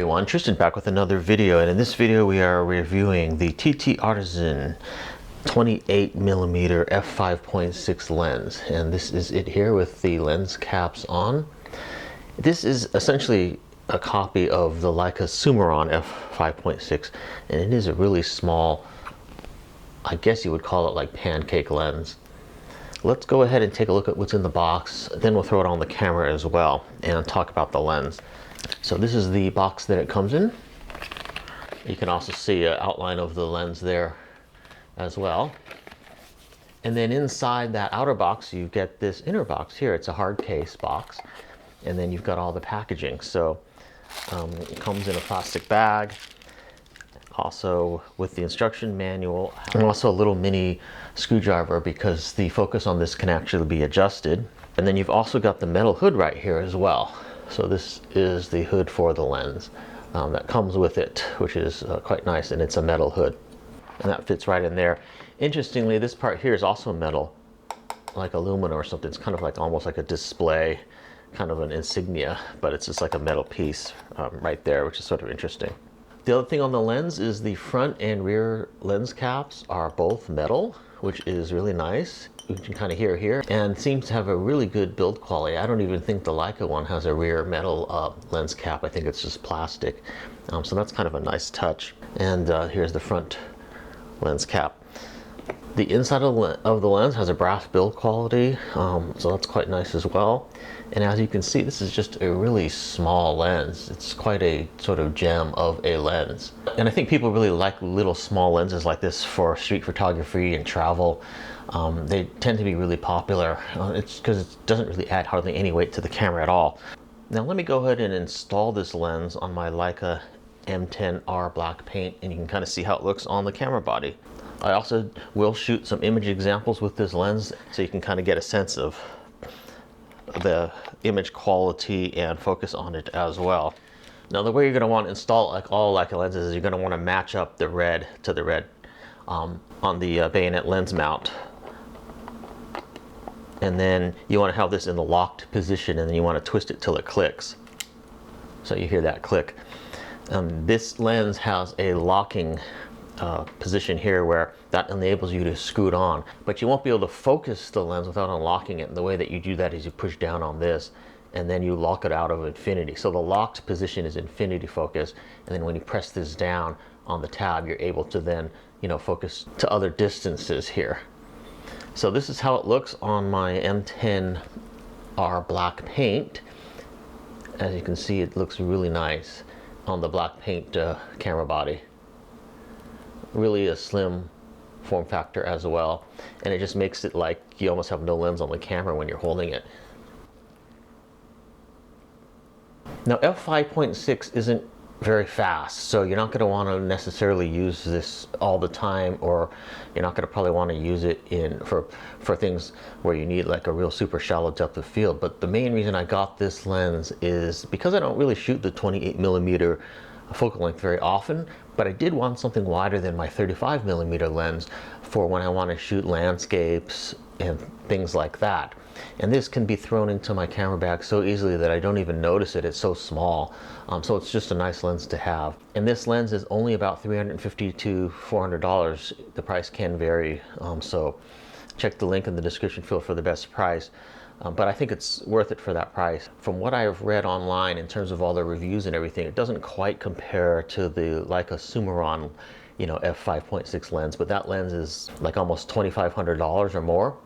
everyone, Tristan back with another video, and in this video we are reviewing the TTArtisan 28mm f5.6 lens, and this is it here with the lens caps on. This is essentially a copy of the Leica Summron f5.6, and it is a really small, I guess you would call it like pancake lens. Let's go ahead and take a look at what's in the box, then we'll throw it on the camera as well and talk about the lens. So this is the box that it comes in. You can also see an outline of the lens there as well. And then inside that outer box you get this inner box here. It's a hard case box, and then you've got all the packaging. So it comes in a plastic bag, also with the instruction manual, and also a little mini screwdriver because the focus on this can actually be adjusted. And then you've also got the metal hood right here as well. So this is the hood for the lens that comes with it, which is quite nice, and it's a metal hood, and that fits right in there. Interestingly, this part here is also metal, like aluminum or something. It's kind of like almost like a display, kind of an insignia, but it's just like a metal piece right there, which is sort of interesting. The other thing on the lens is the front and rear lens caps are both metal, which is really nice. You can kind of hear here, and seems to have a really good build quality. I don't even think the Leica one has a rear metal lens cap. I think it's just plastic. So that's kind of a nice touch. And here's the front lens cap. The inside of the lens has a brass build quality, so that's quite nice as well. And as you can see, this is just a really small lens. It's quite a sort of gem of a lens. And I think people really like little small lenses like this for street photography and travel. They tend to be really popular. It's because it doesn't really add hardly any weight to the camera at all. Now let me go ahead and install this lens on my Leica M10R black paint, and you can kind of see how it looks on the camera body. I also will shoot some image examples with this lens so you can kind of get a sense of the image quality and focus on it as well. Now the way you're going to want to install like all Leica lenses is you're going to want to match up the red to the red on the bayonet lens mount. And then you want to have this in the locked position, and then you want to twist it till it clicks. So you hear that click. This lens has a locking position here where that enables you to screw it on, but you won't be able to focus the lens without unlocking it. And the way that you do that is you push down on this, and then you lock it out of infinity. So the locked position is infinity focus, and then when you press this down on the tab, you're able to then, you know, focus to other distances here. So this is how it looks on my M10R black paint. As you can see, it looks really nice on the black paint camera body. Really a slim form factor as well, and it just makes it like you almost have no lens on the camera when you're holding it. Now f5.6 isn't very fast, so you're not going to want to necessarily use this all the time, or you're not going to probably want to use it for things where you need like a real super shallow depth of field. But the main reason I got this lens is because I don't really shoot the 28mm focal length very often, but I did want something wider than my 35mm lens for when I want to shoot landscapes and things like that. And this can be thrown into my camera bag so easily that I don't even notice it. It's so small. So it's just a nice lens to have. And this lens is only about $350 to $400. The price can vary. So check the link in the description field for the best price. But I think it's worth it for that price. From what I've read online in terms of all the reviews and everything, it doesn't quite compare to the Leica Summron, you know, f5.6 lens, but that lens is like almost $2,500 or more,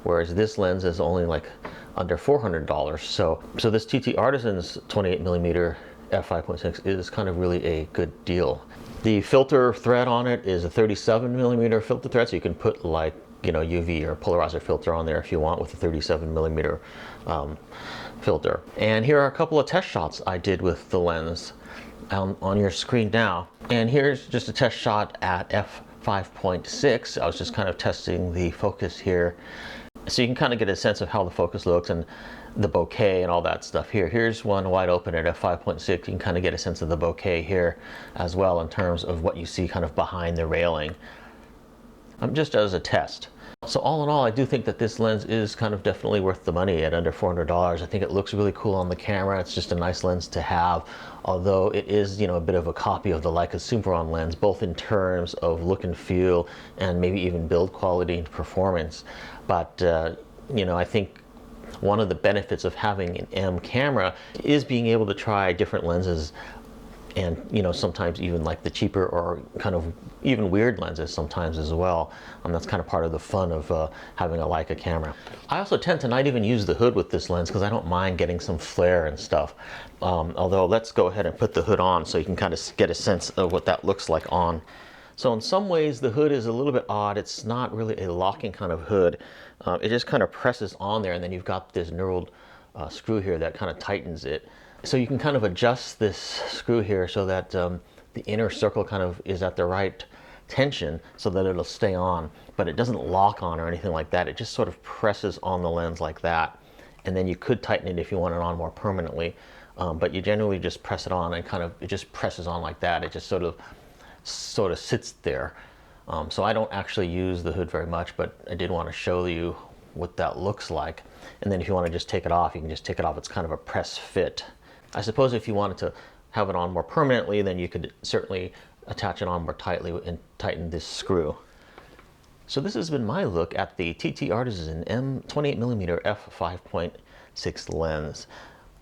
whereas this lens is only like under $400. So this TTArtisan's 28mm f5.6 is kind of really a good deal. The filter thread on it is a 37mm filter thread, so you can put like, you know, UV or polarizer filter on there if you want with a 37mm filter. And here are a couple of test shots I did with the lens on your screen now. And here's just a test shot at f5.6. I was just kind of testing the focus here, so you can kind of get a sense of how the focus looks and the bokeh and all that stuff here. Here's one wide open at f5.6. You can kind of get a sense of the bokeh here as well in terms of what you see kind of behind the railing. Just as a test. So all in all, I do think that this lens is kind of definitely worth the money at under $400. I think it looks really cool on the camera. It's just a nice lens to have, although it is, you know, a bit of a copy of the Leica Sumeron lens, both in terms of look and feel and maybe even build quality and performance. But, you know, I think one of the benefits of having an M camera is being able to try different lenses, and you know, sometimes even like the cheaper or kind of even weird lenses sometimes as well. That's kind of part of the fun of having a Leica camera. I also tend to not even use the hood with this lens because I don't mind getting some flare and stuff. Although let's go ahead and put the hood on so you can kind of get a sense of what that looks like on. So in some ways the hood is a little bit odd. It's not really a locking kind of hood. It just kind of presses on there, and then you've got this knurled screw here that kind of tightens it. So you can kind of adjust this screw here so that the inner circle kind of is at the right tension so that it'll stay on, but it doesn't lock on or anything like that. It just sort of presses on the lens like that. And then you could tighten it if you want it on more permanently, but you generally just press it on and kind of, it just presses on like that. It just sort of sits there. So I don't actually use the hood very much, but I did want to show you what that looks like. And then if you want to just take it off, you can just take it off. It's kind of a press fit. I suppose if you wanted to have it on more permanently, then you could certainly attach it on more tightly and tighten this screw. So this has been my look at the TTArtisan 28mm f5.6 lens.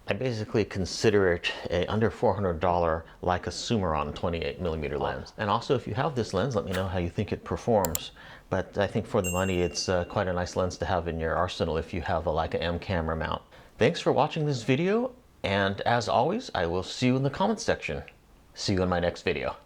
I basically consider it a under $400 Leica Sumeron 28mm lens. And also, if you have this lens, let me know how you think it performs. But I think for the money, it's quite a nice lens to have in your arsenal if you have a Leica M camera mount. Thanks for watching this video. And as always, I will see you in the comments section. See you in my next video.